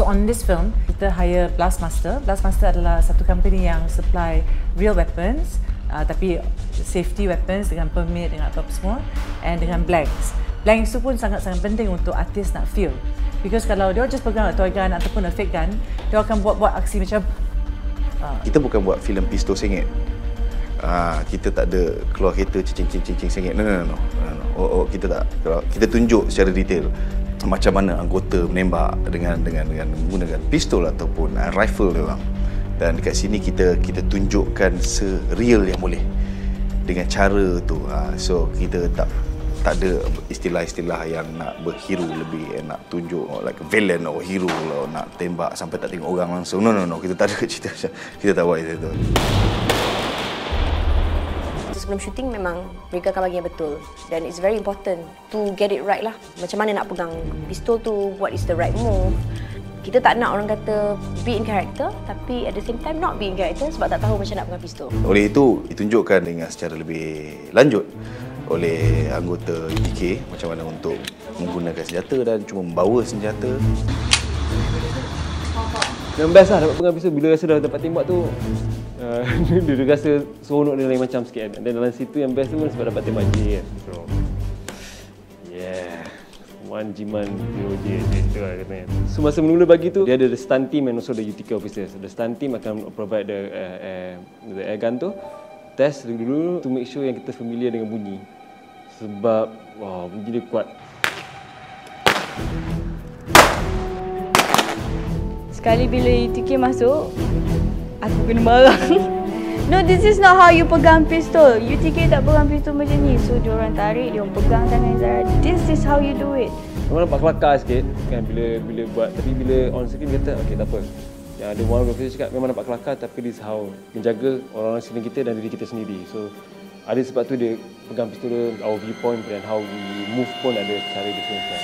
So on this film, kita hire Blastmaster. Blastmaster adalah satu company yang supply real weapons, tapi safety weapons dengan permit, dengan apa semua, and dengan blanks. Blanks tu pun sangat-sangat penting untuk artis nak feel. Because kalau dia just pegang toy gun ataupun a fake gun, dia akan buat aksi macam kita bukan buat filem pistol sengit. Kita tak ada keluar kereta cincin sengit. No. Kita tak. Kita tunjuk secara detail macam mana anggota menembak dengan menggunakan pistol ataupun rifle dalam. Dan dekat sini kita tunjukkan se-real yang boleh dengan cara tu. So kita tak ada istilah-istilah yang nak berhero lebih, nak tunjuk like villain or hero lah, nak tembak sampai tak tengok orang langsung. No. Kita tak ada cerita macam kita tak buat itu. Sebelum syuting memang mereka akan bagi yang betul, dan it's very important to get it right lah. Macam mana nak pegang pistol tu, what is the right move. Kita tak nak orang kata be in character, tapi at the same time not be in character sebab tak tahu macam nak pegang pistol. Oleh itu ditunjukkan dengan secara lebih lanjut oleh anggota UTK macam mana untuk menggunakan senjata dan cuma membawa senjata. Yang best lah dapat pegang pistol bila rasa dah dapat tembak tu. Dia rasa seronok dia lain macam sikit kan. Dan dalam situ yang best tu pun sebab dapat tembak J kan. So, yeah. One Jiman, zero J, itu lah katanya. So masa mula bagi tu, dia ada the stunt team and also the UTK officers. The stunt team akan provide the air gun tu. Test dulu to make sure yang kita familiar dengan bunyi. Sebab, wow, bunyi dia kuat. Sekali bila UTK masuk, aku kena marah. No, this is not how you pegang pistol. UTK tak pegang pistol macam ni. So, diorang tarik, diorang pegang tangan Zara. This is how you do it. Memang nampak kelakar sikit kan bila buat. Tapi bila on screen kata, okay, tak apa. Yang ada one of the cakap, memang nampak kelakar tapi this is how menjaga orang-orang sekeliling kita dan diri kita sendiri. So, ada sebab tu dia pegang pistol dia, our viewpoint dan how we move pun ada cara different kan.